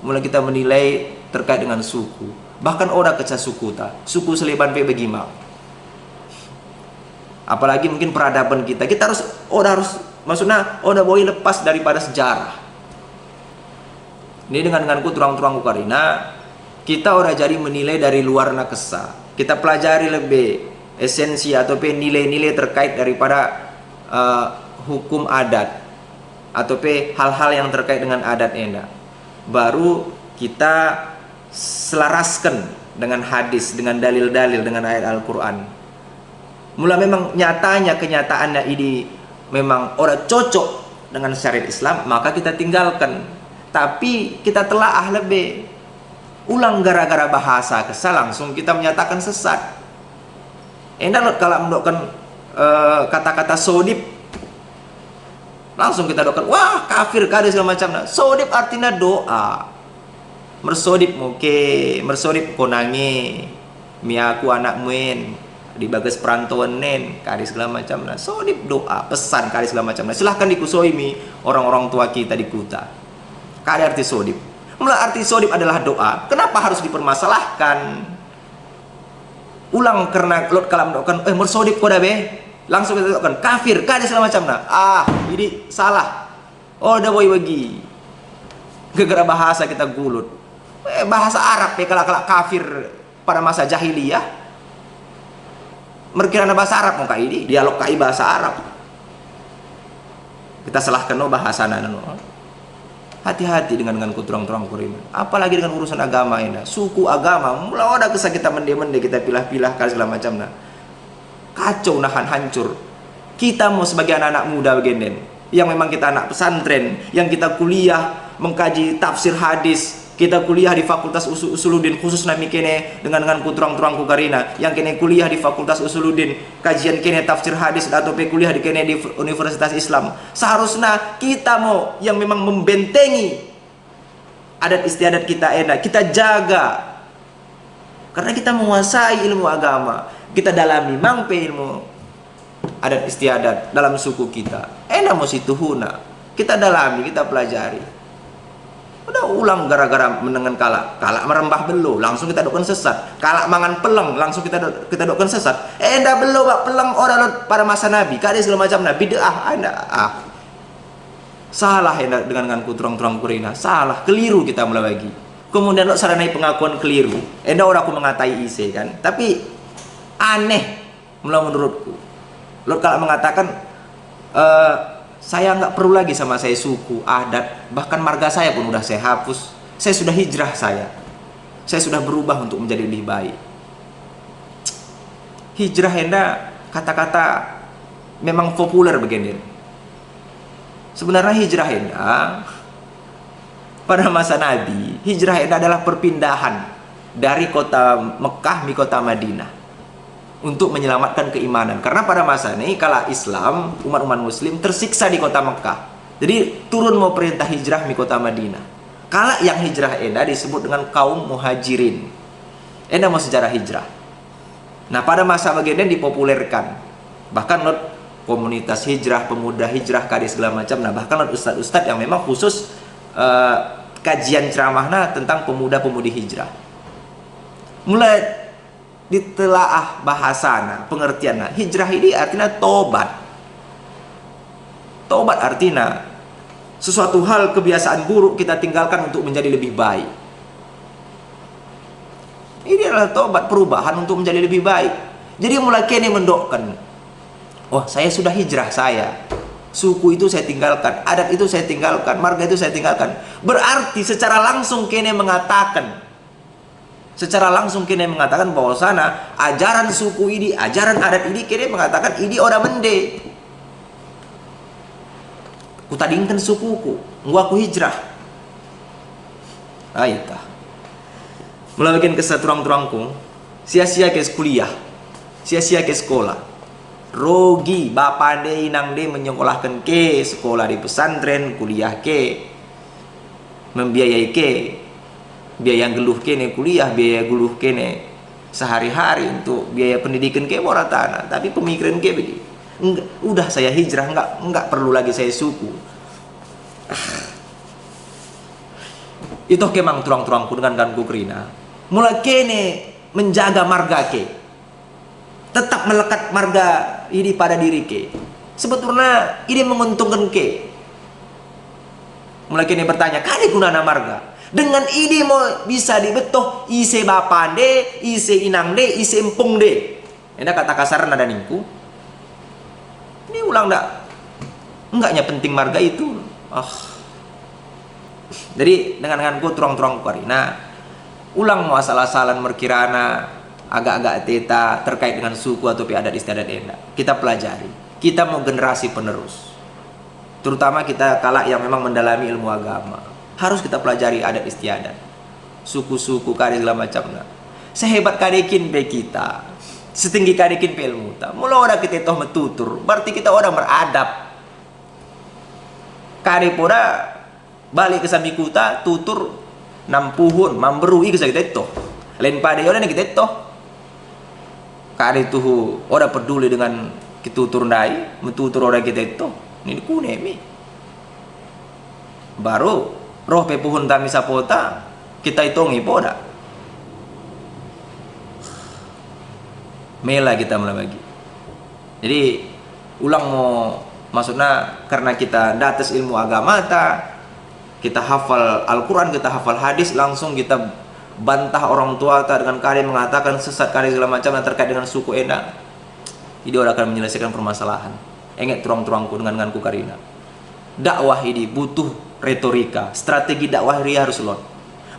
Mulai kita menilai terkait dengan suku, bahkan orang kecah suku suku Seleban pe begimau. Apalagi mungkin peradaban kita harus maksudnya boleh lepas daripada sejarah. Ini denganku turang-turang karina kita orang jadi menilai dari luar nakesa. Kita pelajari lebih esensi atau nilai-nilai terkait daripada hukum adat atau hal-hal yang terkait dengan adat enda. Baru kita selaraskan dengan hadis, dengan dalil-dalil, dengan ayat Al-Quran. Mula memang kenyataannya ini memang orang cocok dengan syariat Islam, maka kita tinggalkan. Tapi kita telaah lebih. Ulang gara-gara bahasa kesal langsung kita menyatakan sesat. Endah kalau mendokkan kata-kata sodip, langsung kita doakan wah kafir kada segala macam. Sodip artinya doa. Mersodip mersodip konange miaku anak muen di bagas perantauan nen kada segala macam. Sodip doa pesan kada segala macam. Silahkan dikusoi orang-orang tua kita di kuta. Kada arti sodip. Mula arti sodip adalah doa. Kenapa harus dipermasalahkan? Ulang karena kalau mendoakan mersodip koda be, langsung kita doakan kafir kada segala macam. Ini salah. Udah boy bagi. Gara-gara bahasa kita gulut. Bahasa Arab kalau kafir pada masa jahiliyah. Merkirana bahasa Arab muka ini dialog kai bahasa Arab. Kita salahkan bahasa hati-hati dengan kuturang-turang kurim. Apalagi dengan urusan agama ini, suku agama. Mula ada kesah kita mende kita pilah-pilah kali segala macam kacau nahan hancur. Kita mau sebagai anak-anak muda begini, yang memang kita anak pesantren, yang kita kuliah mengkaji tafsir hadis, kita kuliah di Fakultas Usuluddin khusus nami kene dengan kuturang-turang kukarina, yang kene kuliah di Fakultas Usuluddin kajian kene tafsir hadis atau kuliah di kene di Universitas Islam. Seharusnya kita mau yang memang membentengi adat istiadat kita kita jaga karena kita menguasai ilmu agama, kita dalami mangpe ilmu adat istiadat dalam suku kita. Mau situhuna kita dalami, kita pelajari. Udah ulang gara-gara menengan kalak merembah belo langsung kita doakan sesat, kalak mangan peleng langsung kita doakan sesat. Dah belo bak peleng orang pada masa Nabi kada segala macam Nabi salah dengan kuturang-turang kurina, salah keliru kita mulai bagi. Kemudian saranai pengakuan keliru. Orang aku mengatai ise kan, tapi aneh mulai menurutku. Kalau mengatakan saya nggak perlu lagi sama saya suku, adat, bahkan marga saya pun udah saya hapus. Saya sudah hijrah saya sudah berubah untuk menjadi lebih baik. Hijrah kata-kata memang populer begini. Sebenarnya hijrah pada masa Nabi, hijrah adalah perpindahan dari kota Mekah ke kota Madinah untuk menyelamatkan keimanan. Karena pada masa ini kala Islam, umat-umat muslim tersiksa di kota Mekah. Jadi turun mau perintah hijrah di kota Madinah. Kala yang hijrah disebut dengan kaum muhajirin. Mau sejarah hijrah. Nah pada masa bagian dipopulerkan. Bahkan komunitas hijrah, pemuda hijrah, kadis segala macam. Nah bahkan ustadz-ustadz yang memang khusus kajian ceramahnya tentang pemuda-pemudi hijrah. Mulai ditelaah bahasana, pengertiannya. Hijrah ini artinya tobat. Tobat artinya sesuatu hal kebiasaan buruk kita tinggalkan untuk menjadi lebih baik. Ini adalah tobat, perubahan untuk menjadi lebih baik. Jadi mulai kini mendokkan, saya sudah hijrah saya. suku itu saya tinggalkan, adat itu saya tinggalkan, marga itu saya tinggalkan. Berarti secara langsung kene mengatakan, bahwa sana ajaran suku ini, ajaran adat ini kene mengatakan ini orang mende. Kutadingkan sukuku, aku hijrah. Aita. Mulai bikin kesal turang-turangku, sia-sia ke kuliah, sia-sia ke sekolah. Rogi bapak de inang de menyekolahkan ke sekolah di pesantren, kuliah ke, membiayai ke, biaya geluh ke ne kuliah, biaya geluh ke ne sehari-hari untuk biaya pendidikan ke moratana. Tapi pemikiran ke begini, enggak, udah saya hijrah, enggak perlu lagi saya suku. Itu kemang turang-turangku dengan kanku kerina. Mulai kene menjaga marga ke, tetap melekat marga ini pada diri ke. Sebetulnya ini menguntungkan ke. Mulai kini bertanya, kali gunana marga? Dengan ini mau bisa dibetoh ise bapande, ise inangde, ise empungde. Ini kata kasar nada ningku. Ini ulang dak? Enggaknya penting marga itu. Jadi dengan ku turang-turang karina, ulang mau asal-asalan merkirana agak-agak teta terkait dengan suku atau adat istiadat enda. Kita pelajari. Kita mau generasi penerus. Terutama kita kala yang memang mendalami ilmu agama. Harus kita pelajari adat istiadat. Suku-suku kade segala macamnya. Sehebat kadekin be kita. Setinggi kadekin pe ilmu ta. Mula orang kita toh metutur. Berarti kita orang beradab. Kade poda balik ke sami kuta tutur nampuhun mamberui ke kita toh. Lain pada orang kita toh. Kali itu orang peduli dengan kitutur nai, metutur orang kita itu, ini kunemi. Baru roh pepuhun tami sapota kita hitungi poda. Mela kita mulai bagi. Jadi ulang mau maksudnya karena kita datas ilmu agama kita hafal Al-Quran, kita hafal hadis, langsung kita bantah orang tua dengan kalian mengatakan sesat kalian segala macam yang terkait dengan suku enda. Jadi orang akan menyelesaikan permasalahan. Ingat turang-turangku dengan ku karina. Dakwah ini butuh retorika, strategi dakwah ini harus lot.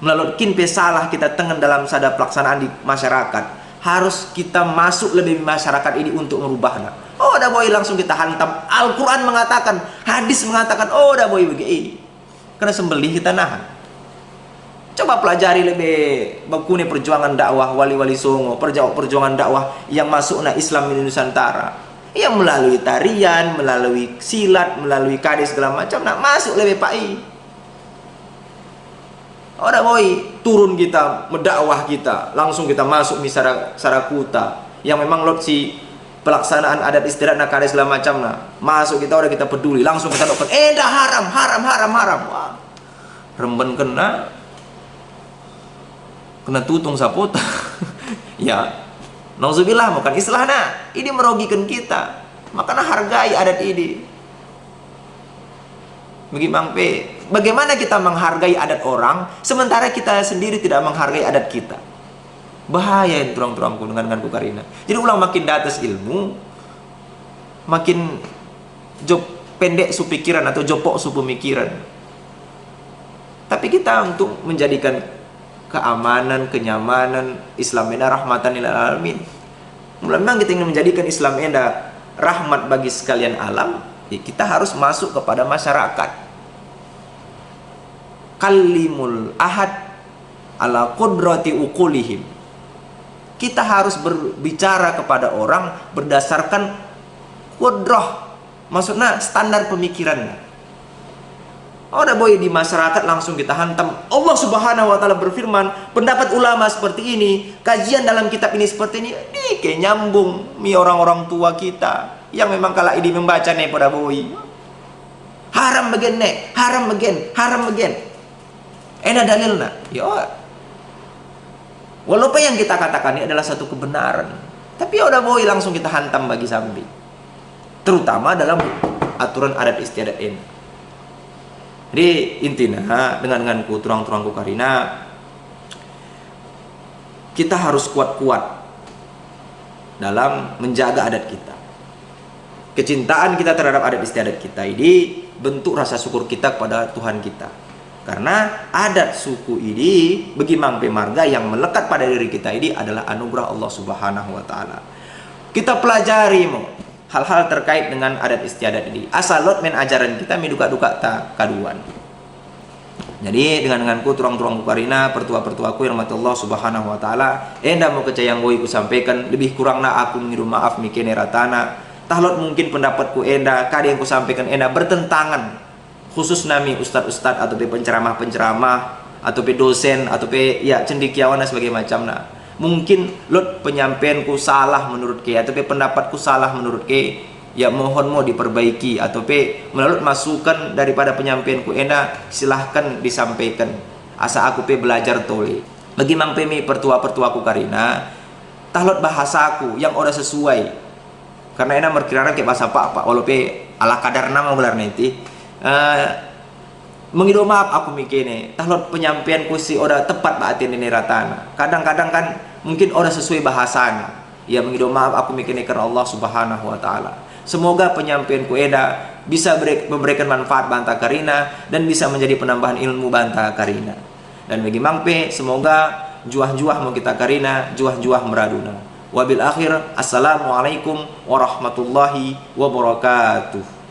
Melalui kinpe salah kita tengen dalam sada pelaksanaan di masyarakat, harus kita masuk lebih masyarakat ini untuk merubahnya. Oh, dah boy langsung kita hantam. Al-Quran mengatakan, hadis mengatakan, oh dah boy begini. Karena sembelih kita nahan. Coba pelajari lebih bagune perjuangan dakwah wali-wali songo, perjuangan dakwah yang masuk na Islam di Nusantara, yang melalui tarian, melalui silat, melalui kadis segala macam, nak masuk lebih pai. Orang boy turun kita mendakwah kita, langsung kita masuk di Sarakuta yang memang lot si pelaksanaan adat istiadat nak kadis segala macam nak masuk kita orang kita peduli, langsung kita dokter, dah haram. Wah, remben kena tutung sapota. Ya, nauzubillah, bukan islahna. Ini merugikan kita. Makanya hargai adat ini. Bagaimana kita menghargai adat orang sementara kita sendiri tidak menghargai adat kita? Bahaya yang turang-turangku dengan ku karina. Jadi ulang makin datas ilmu, makin job pendek su pikiran atau jopok su pemikiran. Tapi kita untuk menjadikan keamanan, kenyamanan Islam enda rahmatan lil alamin. Memang kita ingin menjadikan Islam enda rahmat bagi sekalian alam, ya kita harus masuk kepada masyarakat. Kalimul ahad ala qudrati uqulihim. Kita harus berbicara kepada orang berdasarkan qudrah, maksudnya standar pemikirannya. Ada boy di masyarakat langsung kita hantam. Allah Subhanahu wa taala berfirman, pendapat ulama seperti ini, kajian dalam kitab ini seperti ini. Ini kayak nyambung mi orang-orang tua kita yang memang kala ini membaca nih pada boy. Haram bagian nek, haram bagian. Enak dalilna. Ya. Walaupun yang kita katakan ini adalah satu kebenaran, tapi ya udah boy langsung kita hantam bagi sambi. Terutama dalam aturan adat istiadat ini. Jadi intinya dengan turang-turangku karina, kita harus kuat-kuat dalam menjaga adat kita. kecintaan kita terhadap adat istiadat kita ini bentuk rasa syukur kita kepada Tuhan kita. Karena adat suku ini bagi mangpe marga yang melekat pada diri kita ini adalah anugerah Allah Subhanahu wa taala. Kita pelajari mo hal-hal terkait dengan adat istiadat ini. Asalot men ajaran kita duka-duka ta kaduan. Jadi denganku turang-turang karina pertua-pertuaku yang rahmat Allah Subhanahu wa taala, enda mau kecayang ku sampaikan lebih kurang na aku ngirim maaf mikene ratana. Tahlot mungkin pendapatku enda kali yang ku sampaikan enda bertentangan khusus nami ustad-ustad atau penceramah-penceramah atau dosen atau ya cendekiawan dan sebagainya macam nah. Mungkin lot penyampaianku salah menurut ke atau pendapatku salah menurut ke, ya mohon mau diperbaiki atau melalui masukan daripada penyampaianku enda silahkan disampaikan. Asa aku belajar tole. Bagi mang mi pertua-pertuaku karina tahlot bahasaku yang ora sesuai. Karena ena merkirakan ke bahasa apa walau ala kadar nama gelar nanti. Mengido maaf aku mikirnya tahlot penyampaianku si ora tepat batin ini ratana. Kadang-kadang kan mungkin ora sesuai bahasanya. Ya mengido maaf aku mikirnya karena Allah Subhanahu wa taala. Semoga penyampaianku eda bisa memberikan manfaat banta karina dan bisa menjadi penambahan ilmu banta karina. Dan bagi mangpe semoga juah-juah mau kita karina, juah-juah meraduna. Wabil akhir, assalamualaikum warahmatullahi wabarakatuh.